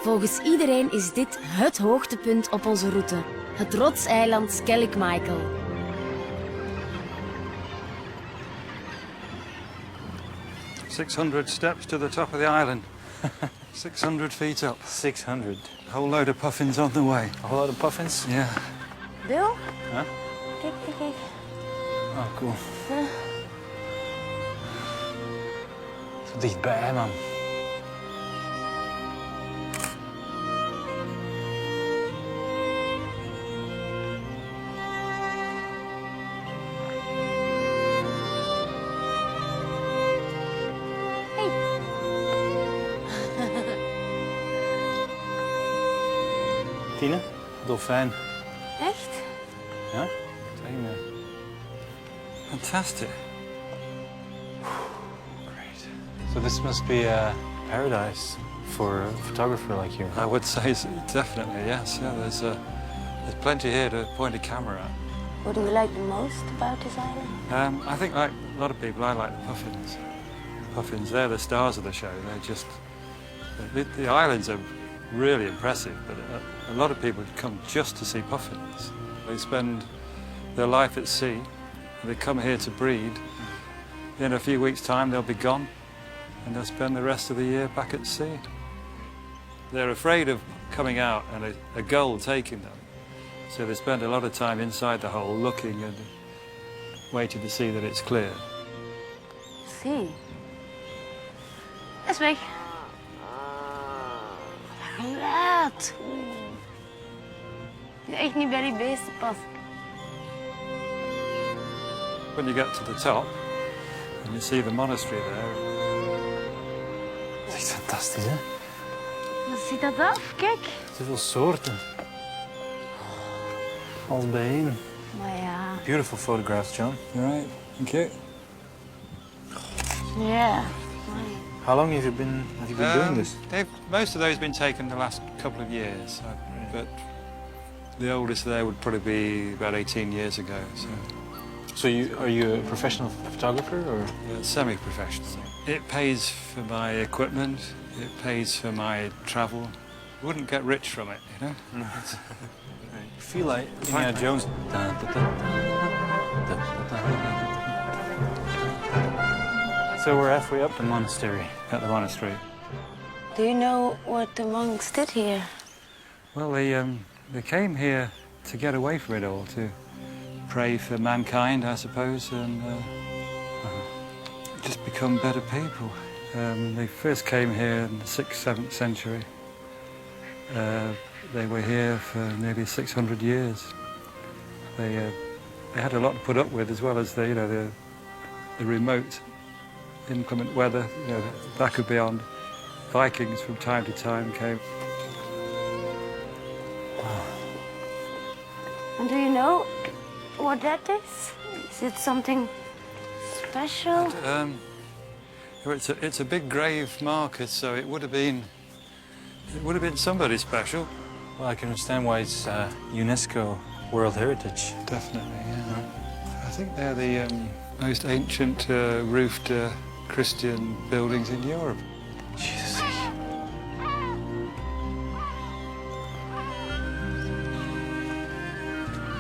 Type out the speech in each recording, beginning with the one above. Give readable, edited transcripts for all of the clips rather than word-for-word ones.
Volgens iedereen is dit het hoogtepunt op onze route. Het rotseiland Skellig Michael. ...600 steps to the top of the island. 600 feet up. 600. A whole load of puffins on the way. A whole lot of puffins? Yeah. Bill? Huh? Kijk, kijk, kijk. Oh, cool. Zo dichtbij, man. Tina, dolfijn. Echt? Ja? Tegen. Fantastic. Great. So this must be a paradise for a photographer like you. I would say definitely, yes. Yeah, there's plenty here to point a camera at. What do you like the most about this island? I think, like a lot of people, I like the puffins. Puffins, they're the stars of the show. They're just... The islands are really impressive, but a lot of people come just to see puffins. They spend their life at sea, and they come here to breed. In a few weeks' time, they'll be gone, and they'll spend the rest of the year back at sea. They're afraid of coming out and a gull taking them, so they spend a lot of time inside the hole looking and waiting to see that it's clear. Zie. Is weg. Geluid. Je echt niet bij die beesten past. When you get to the top and you see the monastery there. Dat is echt fantastisch, hè? Ziet dat af? Kijk. Zoveel soorten. Alles bijeen. Maar ja. Beautiful photographs, John. Right, thank you. Ja. How long have you been doing this? Most of those have been taken the last couple of years, but the oldest there would probably be about 18 years ago. So are you a professional photographer or? Yeah, semi-professional. It pays for my equipment. It pays for my travel. Wouldn't get rich from it, you know. I feel like Indiana Jones. So we're halfway up the monastery. At the monastery. Do you know what the monks did here? Well, they came here to get away from it all, to pray for mankind, I suppose, and just become better people. They first came here in the 6th, 7th century. They were here for nearly 600 years. They had a lot to put up with, as well as the remote, inclement weather. Back and beyond. Vikings from time to time came. And do you know what that is? Is it something special? It's a big grave marker, so it would have been somebody special. Well, I can understand why it's UNESCO World Heritage. Definitely, yeah. I think they're the most ancient roofed Christian buildings in Europe. Jesus.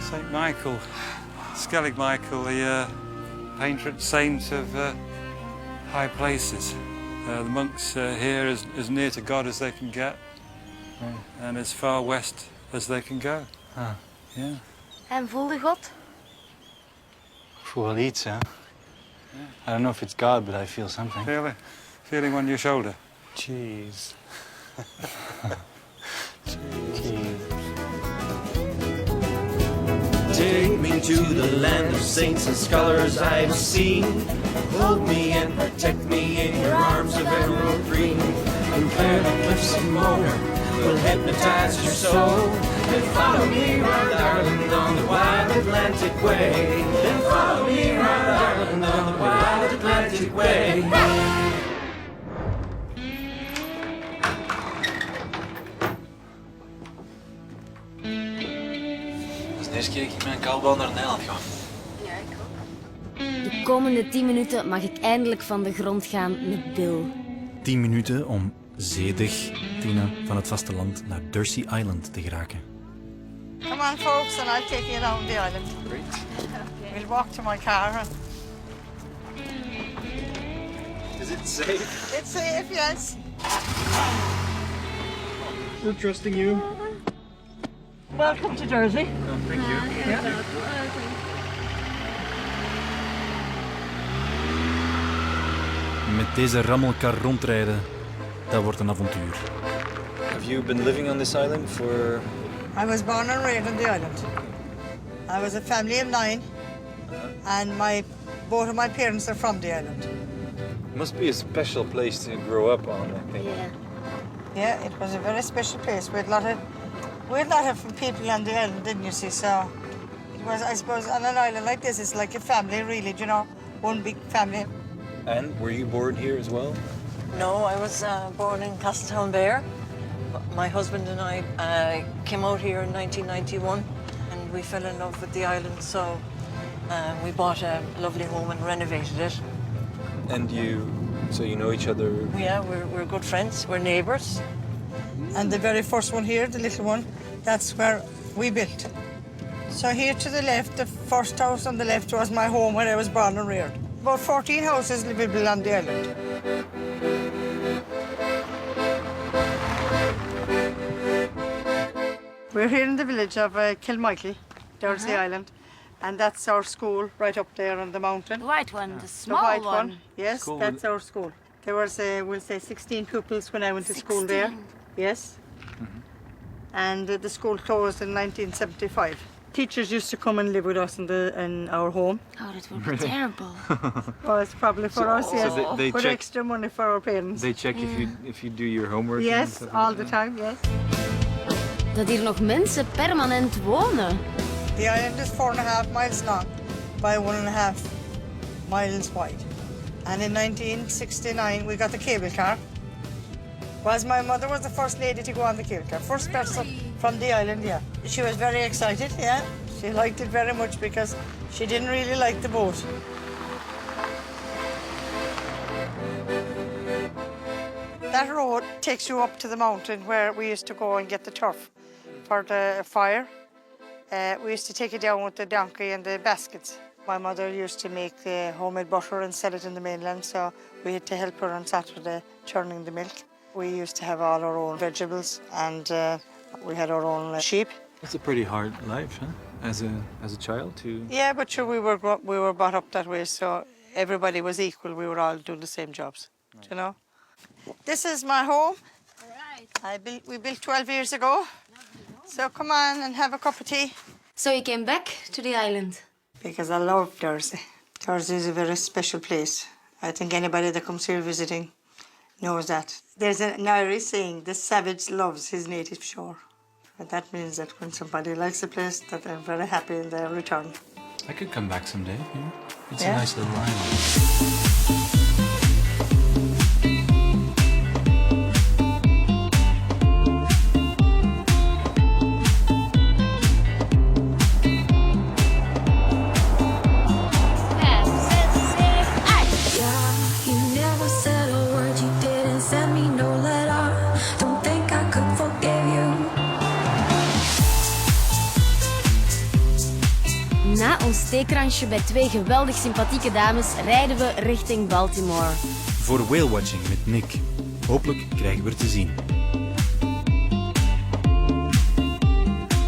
St. Michael, Skellig Michael, the patron saint of high places. The monks here as near to God as they can get, and as far west as they can go. Ah. Yeah. En voelde God? Ik voel wel iets, hè? I don't know if it's God, but I feel something. Feeling on your shoulder. Jeez. Take me to the land of saints and scholars I've seen. Hold me and protect me in your arms of emerald green. And clear the cliffs of Moher will hypnotize your soul. Then follow me round Ireland on the wild Atlantic way. Then follow me round Ireland on the wild Atlantic way. De eerste keer dat ik met een kaalbaan naar Nederland ga. Ja, ik ook. De komende 10 minuten mag ik eindelijk van de grond gaan met Bill. 10 minuten om zedig Tina van het vasteland naar Dursey Island te geraken. Come on, folks, and I'll take you around the island. Great. We'll walk to my car. And Is it safe? it's safe, yes. We're trusting you. Welcome to Jersey. Oh, thank you. Met deze rammelkar rondrijden, dat wordt een avontuur. Have you been living on this island for... I was born and raised on the island. I was a family of 9, and both of my parents are from the island. It must be a special place to grow up on, I think. Yeah, it was a very special place. We had a lot of people on the island, didn't you see? So it was, I suppose, on an island like this, it's like a family, really, you know, one big family. And were you born here as well? No, I was born in Castletownbere. My husband and I came out here in 1991 and we fell in love with the island, so we bought a lovely home and renovated it. And so you know each other? Yeah, we're good friends, we're neighbours. And the very first one here, the little one, that's where we built. So here to the left, the first house on the left was my home where I was born and reared. About 14 houses livable on the island. We're here in the village of Skellig Michael, there's the island, and that's our school right up there on the mountain. The white one, the The small white one. one, yes, that's our school. There was, we'll say, 16 pupils when I went to school there. Yes. And the school closed in 1975. Teachers used to come and live with us in our home. Oh, that would be terrible. Well, it's probably for us, yes. So they Put check, extra money for our parents. they check if you do your homework? and Yes, stuff all like the that? time, yes. Dat hier nog mensen permanent wonen. The island is 4.5 miles long by 1.5 miles wide. And in 1969, we got the cable car. My mother was the first lady to go on the cable car. First person from the island, yeah. She was very excited, yeah. She liked it very much because she didn't really like the boat. That road takes you up to the mountain where we used to go and get the turf for the fire. We used to take it down with the donkey and the baskets. My mother used to make the homemade butter and sell it in the mainland, so we had to help her on Saturday churning the milk. We used to have all our own vegetables and we had our own sheep. It's a pretty hard life, huh? As a child to... Yeah, but sure, we were brought up that way, so everybody was equal. We were all doing the same jobs, you know. This is my home. We built 12 years ago. So come on and have a cup of tea. So you came back to the island? Because I love Jersey. Jersey is a very special place. I think anybody that comes here visiting knows that. There's an Irish saying, the savage loves his native shore. And that means that when somebody likes a place, that they're very happy in their return. I could come back someday, you know? It's Yeah. a nice little island. Na ons steekransje bij 2 geweldig sympathieke dames rijden we richting Baltimore. Voor whale-watching met Nick. Hopelijk krijgen we er te zien.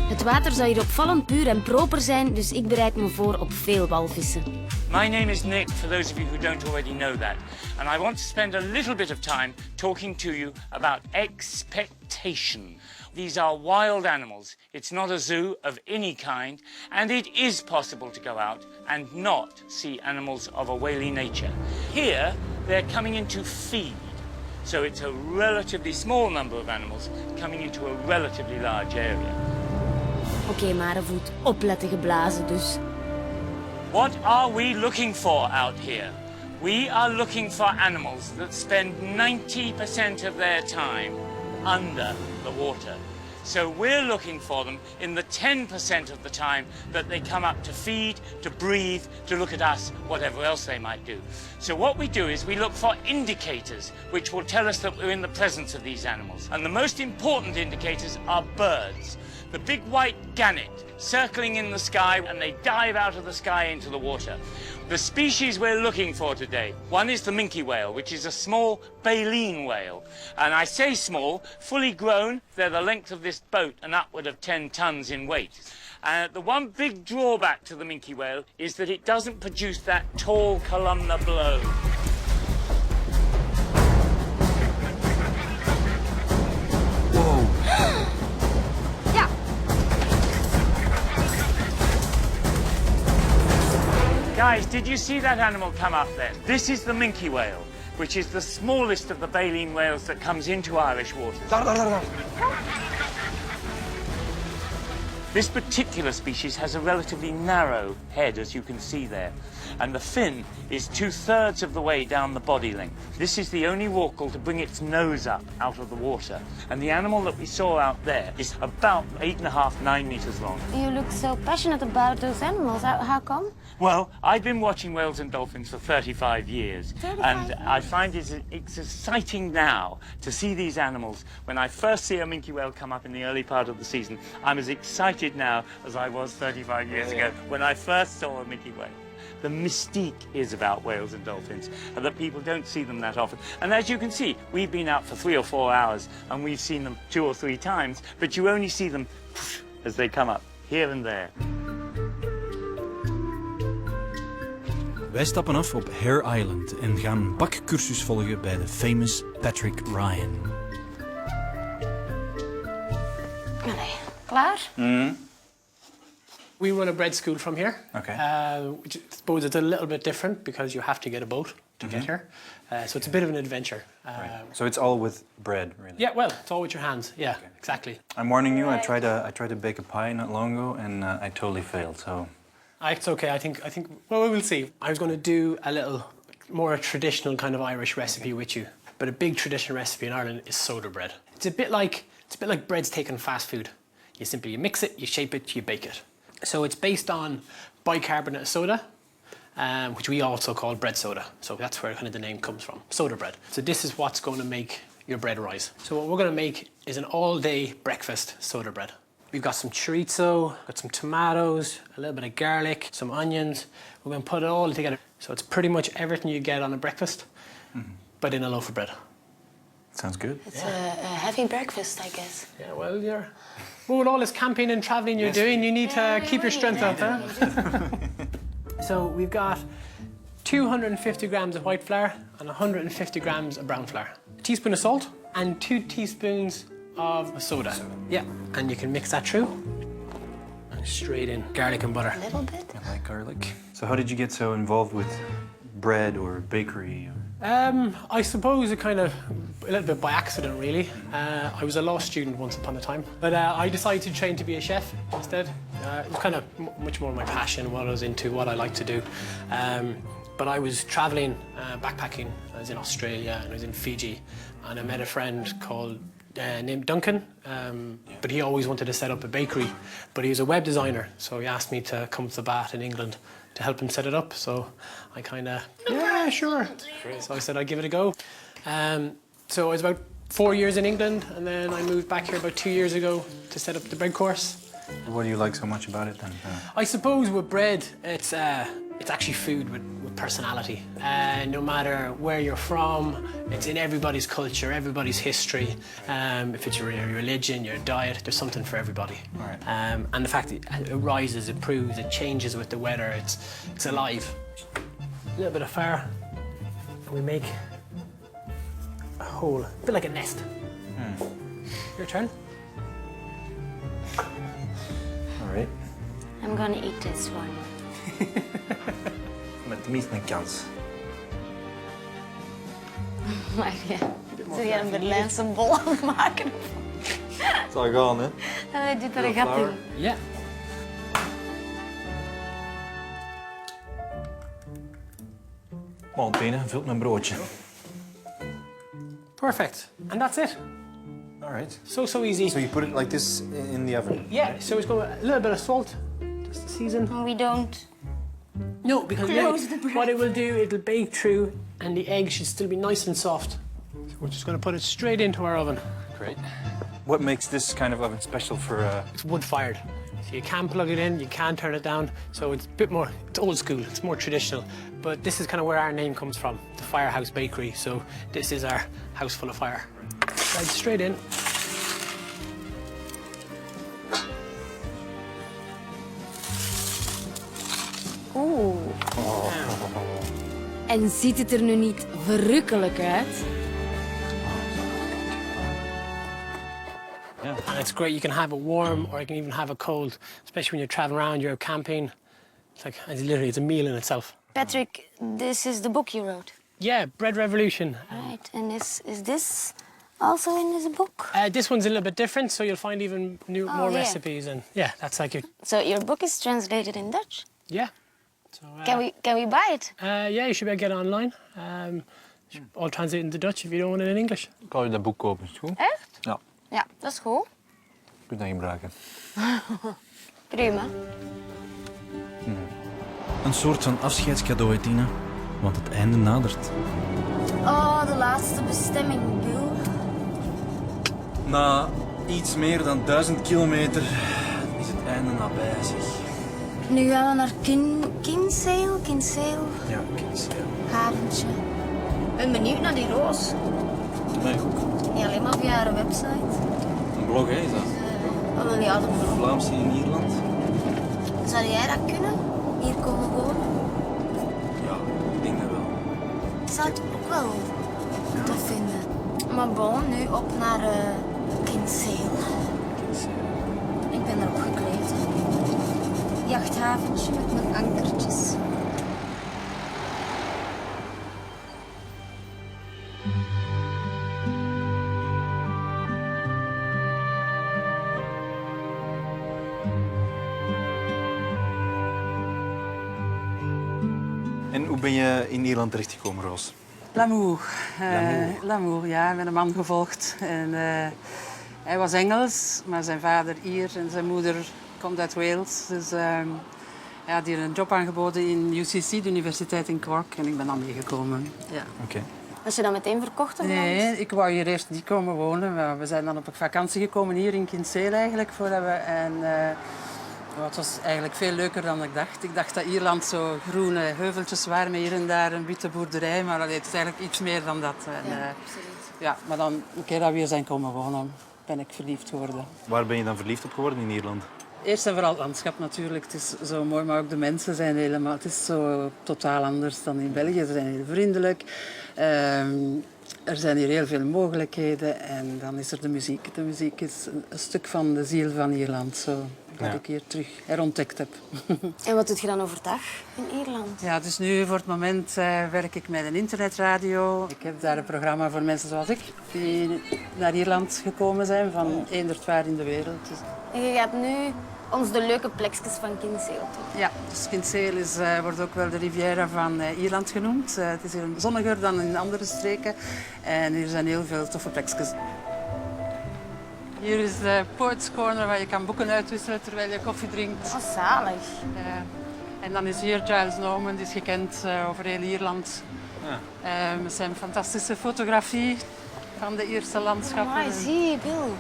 Het water zou hier opvallend puur en proper zijn, dus ik bereid me voor op veel walvissen. My name is Nick, for those of you who don't already know that. And I want to spend a little bit of time talking to you about expectation. These are wild animals. It's not a zoo of any kind, and it is possible to go out and not see animals of a whaley nature. Here, they're coming in to feed. So it's a relatively small number of animals coming into a relatively large area. Oké, Maerevoet, opletten geblazen dus. What are we looking for out here? We are looking for animals that spend 90% of their time under the water. So we're looking for them in the 10% of the time that they come up to feed, to breathe, to look at us, whatever else they might do. So what we do is we look for indicators which will tell us that we're in the presence of these animals. And the most important indicators are birds. The big white gannet circling in the sky, and they dive out of the sky into the water. The species we're looking for today, one is the Minke Whale, which is a small baleen whale. And I say small, fully grown, they're the length of this boat and upward of 10 tons in weight. The one big drawback to the Minke Whale is that it doesn't produce that tall columnar blow. Guys, did you see that animal come up there? This is the Minke Whale, which is the smallest of the baleen whales that comes into Irish waters. This particular species has a relatively narrow head, as you can see there, and the fin is 2/3 of the way down the body length. This is the only rorqual to bring its nose up out of the water, and the animal that we saw out there is about 8.5, 9 meters long. You look so passionate about those animals. How come? Well, I've been watching whales and dolphins for 35 years, and I find it's exciting now to see these animals. When I first see a Minke Whale come up in the early part of the season, I'm as excited now as I was 35 years ago when I first saw a Minke Whale. The mystique is about whales and dolphins, and that people don't see them that often. And as you can see, we've been out for 3 or 4 hours, and we've seen them 2 or 3 times, but you only see them as they come up, here and there. Wij stappen af op Hare Island en gaan een bakcursus volgen bij de famous Patrick Ryan. Allee, klaar? We run a bread school from here. Okay. Which I suppose it's a little bit different because you have to get a boat to get here. So it's a bit of an adventure. Right. So it's all with bread, really? Yeah, well, it's all with your hands. Yeah, exactly. I'm warning you, I tried to bake a pie not long ago and I totally failed, so... It's okay. I think. Well, we will see. I was going to do a little more traditional kind of Irish recipe with you, but a big traditional recipe in Ireland is soda bread. It's a bit like bread's taken fast food. You mix it, you shape it, you bake it. So it's based on bicarbonate soda, which we also call bread soda. So that's where kind of the name comes from, soda bread. So this is what's going to make your bread rise. So what we're going to make is an all-day breakfast soda bread. We've got some chorizo, got some tomatoes, a little bit of garlic, some onions. We're going to put it all together. So it's pretty much everything you get on a breakfast, but in a loaf of bread. Sounds good. It's a heavy breakfast, I guess. Yeah, well, with all this camping and traveling you're doing, you need to keep your strength up, huh? So we've got 250 grams of white flour and 150 grams of brown flour. A teaspoon of salt and 2 teaspoons of soda. Yeah, and you can mix that through. And straight in garlic and butter. A little bit. I like garlic. So how did you get so involved with bread or bakery? I suppose it kind of, a little bit by accident really. I was a law student once upon a time, but I decided to train to be a chef instead. It was kind of much more my passion, what I was into, what I like to do. But I was traveling, backpacking. I was in Australia and I was in Fiji, and I met a friend called named Duncan, but he always wanted to set up a bakery, but he was a web designer, so he asked me to come to the Bath in England to help him set it up. So I kind of, yeah, sure. So I said I'd give it a go. So I was about 4 years in England, and then I moved back here about 2 years ago to set up the bread course. What do you like so much about it then? I suppose with bread, it's actually food with personality. No matter where you're from, it's in everybody's culture, everybody's history. If it's your religion, your diet, there's something for everybody. Right. And the fact that it rises, it proves, it changes with the weather, it's alive. A little bit of flour, and we make a hole, a bit like a nest. Your turn. All right. I'm gonna eat this one. Met tenminste een kans. Maar ja, zul je een Berlijnse bol maken? Het zal gaan, hè? En hij doet er een gat in. Ja. Tina, vult mijn broodje. Perfect. And that's it. All right. So easy. So you put it like this in the oven? Yeah, so it's got a little bit of salt, just to season. We don't. No, because Close the bread. what it will do, it'll bake through and the egg should still be nice and soft. So we're just going to put it straight into our oven. Great. What makes this kind of oven special for... It's wood-fired, so you can plug it in, you can turn it down, so it's a bit more, it's old school, it's more traditional. But this is kind of where our name comes from, the Firehouse Bakery, so this is our house full of fire. Slide straight in. Oeh. En ziet het er nu niet verrukkelijk uit? And it's great, you can have it warm or you can even have it cold, especially when you're traveling around, you're camping. It's a meal in itself. Patrick, this is the book you wrote. Yeah, Bread Revolution. Right, and is this also in this book? This one's a little bit different, so you'll find even more yeah. recipes, and yeah, that's like it. So your book is translated in Dutch? Yeah. So, Can we buy it? Yeah, you should be able to get it online. All translated into Dutch if you don't want it in English. Kan je dat boek kopen, is het goed? Echt? Ja. Ja, dat is goed. Kun je dat gebruiken. Prima. Een soort van afscheidscadeau, hè, Tina. Want het einde nadert. Oh, de laatste bestemming, Bill. Na iets meer dan 1000 kilometer is het einde nabij, zeg. Nu gaan we naar Kinsale. Ja, Kinsale. Haventje. Ik ben benieuwd naar die roos. Mij ook. Niet alleen maar via haar website. Een blog, hè, is dat? Oh, ja, dat blog. Vlaamse in Ierland. Zou jij dat kunnen? Hier komen wonen? Ja, ik denk dat wel. Ik zou het ook wel tof vinden. Maar bon, nu op naar Kinsale. Ik ben erop gekleed. Jachthaventje met mijn ankertjes. En hoe ben je in Ierland terechtgekomen, Roos? L'amour. L'amour, ja. Met een man gevolgd. En, hij was Engels, maar zijn vader Ier en zijn moeder komt uit Wales. Dus hij had hier een job aangeboden in UCC, de universiteit in Cork. En ik ben dan meegekomen. Ja. Oké. Als je dat meteen verkocht? Nee, ik wou hier eerst niet komen wonen. Maar we zijn dan op vakantie gekomen hier in Kinsale eigenlijk. Het was eigenlijk veel leuker dan ik dacht. Ik dacht dat Ierland zo groene heuveltjes waren met hier en daar een witte boerderij. Maar het is eigenlijk iets meer dan dat. Ja, maar dan, een keer dat we hier zijn komen wonen, ben ik verliefd geworden. Waar ben je dan verliefd op geworden in Ierland? Eerst en vooral het landschap natuurlijk. Het is zo mooi, maar ook de mensen zijn helemaal... Het is zo totaal anders dan in België. Ze zijn heel vriendelijk. Er zijn hier heel veel mogelijkheden. En dan is er de muziek. De muziek is een stuk van de ziel van Ierland. Zo, dat ik hier terug herontdekt heb. En wat doe je dan overdag in Ierland? Ja, dus nu voor het moment werk ik met een internetradio. Ik heb daar een programma voor mensen zoals ik, die naar Ierland gekomen zijn, van eender waar in de wereld. Dus... En je gaat nu ons de leuke plekjes van Kinsale toe. Ja, dus Kinsale wordt ook wel de Riviera van Ierland genoemd. Het is hier zonniger dan in andere streken. En hier zijn heel veel toffe plekjes. Hier is de Poets Corner waar je kan boeken uitwisselen terwijl je koffie drinkt. Oh, zalig. En dan is hier Giles Norman, die is gekend over heel Ierland. Ja. Met zijn fantastische fotografie van de Ierse landschappen. Amai, zie je, Bill.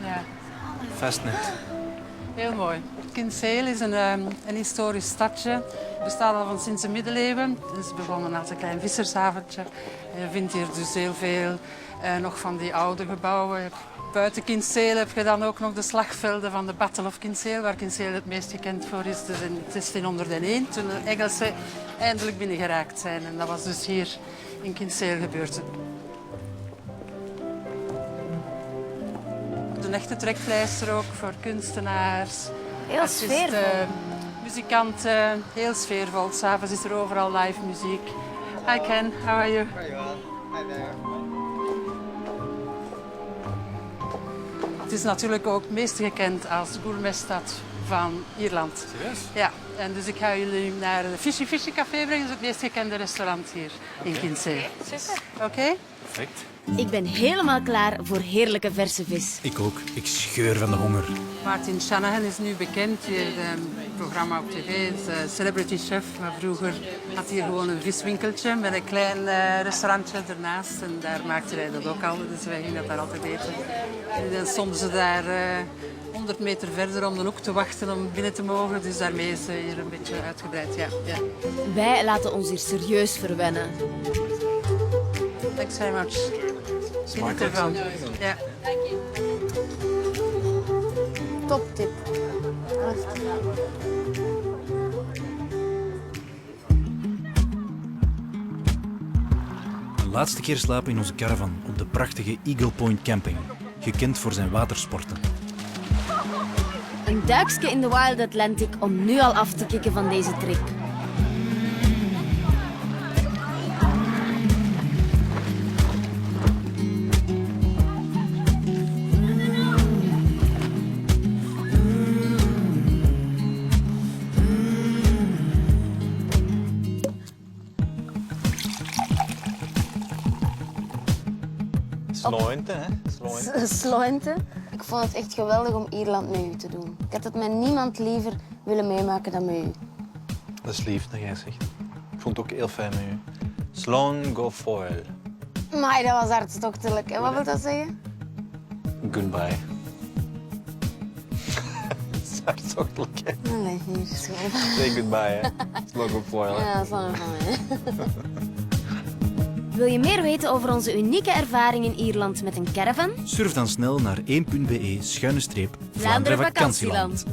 Ja. Fastnet. Heel mooi. Kinsale is een historisch stadje. Het bestaat al van sinds de middeleeuwen. Het is begonnen als een klein vissershaventje. Je vindt hier dus heel veel nog van die oude gebouwen. Buiten Kinsale heb je dan ook nog de slagvelden van de Battle of Kinsale, waar Kinsale het meest gekend voor is. Dus in 1601, toen de Engelsen eindelijk binnengeraakt zijn. En dat was dus hier in Kinsale gebeurd. Een echte trekpleister ook voor kunstenaars, heel artiesten, sfeervol. muzikanten, heel sfeervol. S'avonds is er overal live muziek. Hi Ken, how are you? Very well. Hi there. Het is natuurlijk ook het meest gekend als gourmetstad van Ierland. Serieus? Ja, en dus ik ga jullie naar het Fishy Fishy Café brengen. Dat is het meest gekende restaurant hier in Kinsale. Super. Oké? Perfect. Ik ben helemaal klaar voor heerlijke verse vis. Ik ook. Ik scheur van de honger. Martin Shanahan is nu bekend. Die heeft een programma op tv. Hij is Celebrity Chef. Maar vroeger had hij gewoon een viswinkeltje met een klein restaurantje ernaast. En daar maakte hij dat ook al. Dus wij gingen dat daar altijd eten. En dan stonden ze daar 100 meter verder om de hoek te wachten om binnen te mogen. Dus daarmee is hij hier een beetje uitgebreid. Ja, ja. Wij laten ons hier serieus verwennen. Thanks very much. Geniet ervan. Ja. Toptip. Een laatste keer slapen in onze caravan op de prachtige Eagle Point Camping. Gekend voor zijn watersporten. Een duikje in de Wild Atlantic om nu al af te kicken van deze trip. Slointe, hè? Slointe. Ik vond het echt geweldig om Ierland met u te doen. Ik had het met niemand liever willen meemaken dan met u. Dat is lief dat jij zegt. Ik vond het ook heel fijn met u. Sloan go foil. Maar dat was hartstochtelijk. En wat wil dat zeggen? Goodbye. Dat is hartstochtelijk, hè? Allee, hier is gewoon. Say goodbye, hè? Sloan go foil, hè? Ja, dat is wel van mij. Wil je meer weten over onze unieke ervaring in Ierland met een caravan? Surf dan snel naar 1.be/Vlaanderen Vakantieland. Vakantieland.